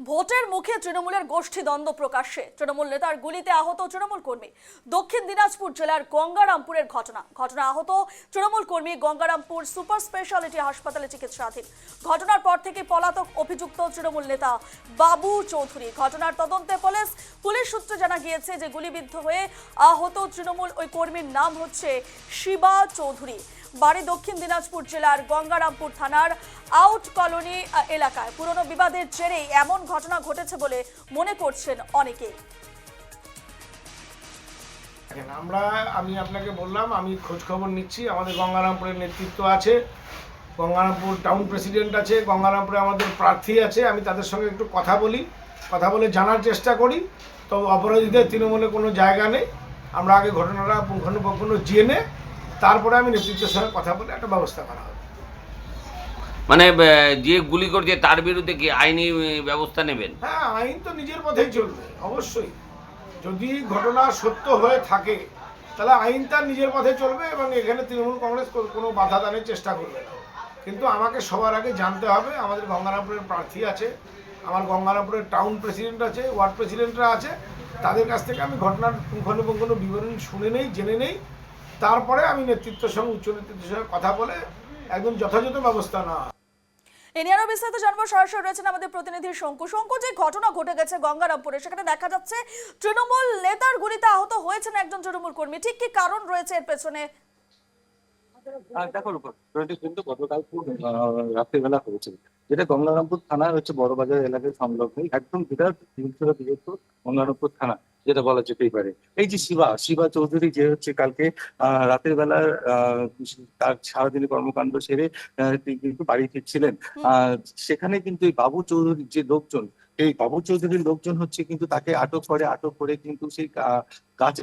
ভোটের মুখে তৃণমূলের গোষ্ঠী দ্বন্দ্ব প্রকাশ্যে, তৃণমূল নেতার গুলিতে আহত তৃণমূল কর্মী। দক্ষিণ দিনাজপুর জেলার গঙ্গারামপুরের ঘটনা আহত তৃণমূল কর্মী গঙ্গারামপুর সুপার স্পেশালিটি হাসপাতালে চিকিৎসাধীন। ঘটনার পর থেকে পলাতক অভিযুক্ত তৃণমূল নেতা বাবু চৌধুরী। ঘটনার তদন্তে পুলিশ সূত্রে জানা গিয়েছে যে গুলিবিদ্ধ হয়ে আহত তৃণমূল ওই কর্মীর নাম হচ্ছে শিবা চৌধুরী। বাড়ি দক্ষিণ দিনাজপুর জেলার গঙ্গারামপুর থানার আউট কলোনি এলাকায়। পুরনো বিবাদের জেরেই এমন ঘটনা ঘটেছে বলে মনে করছেন অনেকেই। আমি আপনাকে বললাম, আমি খোঁজ খবর নিচ্ছি। আমাদের গঙ্গারামপুরের নেতৃত্ব আছে, গঙ্গারামপুর টাউন প্রেসিডেন্ট আছে, গঙ্গারামপুরে আমাদের প্রার্থী আছে। আমি তাদের সঙ্গে একটু কথা বলে জানার চেষ্টা করি। তো অপরাধীদের তৃণমূলে কোনো জায়গা নেই। আমরা আগে ঘটনাটা পুঙ্খানুপুঙ্খ জেনে তারপরে আমি নেতৃত্বের সঙ্গে কথা বলে একটা ব্যবস্থা করা হবে। মানে যে গুলি করছে তার বিরুদ্ধে কি আইনি ব্যবস্থা নেবেন? হ্যাঁ, আইন তো নিজের পথেই চলবে অবশ্যই। যদি ঘটনা সত্য হয়ে থাকে তাহলে আইন তার নিজের পথে চলবে এবং এখানে তৃণমূল কংগ্রেস কোনো বাধা দানের চেষ্টা করবে না। কিন্তু আমাকে সবার আগে জানতে হবে, আমাদের গঙ্গারামপুরের প্রার্থী আছে, আমার গঙ্গারামপুরের টাউন প্রেসিডেন্ট আছে, ওয়ার্ড প্রেসিডেন্টরা আছে। তাদের কাছ থেকে আমি ঘটনার পুঙ্খানুপুঙ্খ বিবরণ শুনে নেই, জেনে নেই। তারপরে আমি নেতৃত্বের সঙ্গে উচ্চ নেতৃত্বের সঙ্গে কথা বলে একদম যথাযথ ব্যবস্থা নেওয়া। এ নিয়ে আরো বিস্তারিত জানবো। সরাসরি রয়েছেন আমাদের প্রতিনিধি শঙ্কু। যে ঘটনা ঘটে গেছে গঙ্গারামপুরে, সেখানে দেখা যাচ্ছে তৃণমূল নেতার গুলিতে আহত হয়েছেন একজন তৃণমূল কর্মী। ঠিক কি কারণ রয়েছে এর পেছনে? দেখো, ঘটনাটি কিন্তু গতকাল রাত্রিবেলা হয়েছে, যেটা গঙ্গারামপুর থানার হচ্ছে বড়বাজার এলাকার সংলগ্ন, একদম বিরাট বৃহত্তর গঙ্গারামপুর থানা যেটা বলা যেতেই পারে। এই যে শিবা চৌধুরী, যে হচ্ছে কালকে রাতের বেলার তার সারাদিনের কর্মকাণ্ড সেরে কিন্তু বাড়ি ফিরছিলেন। সেখানে কিন্তু এই বাবু চৌধুরীর যে লোকজন, এই বাবু চৌধুরীর লোকজন হচ্ছে কিন্তু তাকে আটক করে কিন্তু সেই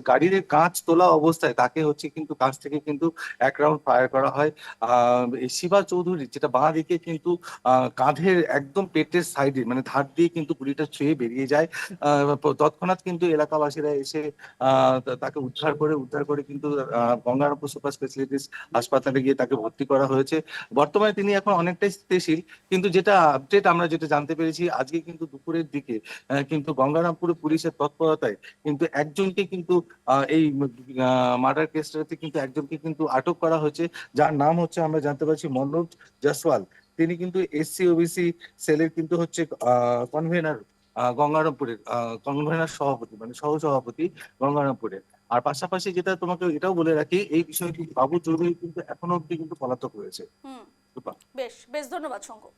গাড়ির কাঁচ তোলা অবস্থায় তাকে হচ্ছে কিন্তু কাছ থেকে কিন্তু এক রাউন্ড ফায়ার করা হয়। এই শিবা চৌধুরী যেটা বাঁ দিকে কিন্তু কাঁধের একদম পেটের সাইডে মানে ধার দিয়ে কিন্তু গুলিটা ছুঁয়ে বেরিয়ে যায়। তৎক্ষণাৎ কিন্তু এলাকাবাসীরা এসে তাকে উদ্ধার করে কিন্তু গঙ্গারামপুর সুপার স্পেশালিটিস হাসপাতালে গিয়ে তাকে ভর্তি করা হয়েছে। বর্তমানে তিনি এখন অনেকটাই স্থিতিশীল, কিন্তু যেটা আপডেট আমরা যেটা জানতে পেরেছি, আজকে কিন্তু দুপুরের দিকে কিন্তু গঙ্গারামপুর পুলিশের তৎপরতায় কিন্তু একজনকে কিন্তু এই মার্ডার কেসটাতে কিন্তু একজনকে কিন্তু আটক করা হয়েছে, যার নাম হচ্ছে আমরা জানতে পারছি মনোজ জয়সওয়াল। তিনি কিন্তু এসসি ওবিসি সেলের কিন্তু হচ্ছে কনভেনার, গঙ্গারামপুরের কনভেনার সভাপতি, মানে সহ সভাপতি গঙ্গারামপুরের। আর পাশাপাশি যেটা তোমাকে এটাও বলে রাখি, এই বিষয়টি বাবু চৌধুরী কিন্তু এখনো অব্দি কিন্তু পলাতক রয়েছে। বেশ ধন্যবাদ শঙ্কু।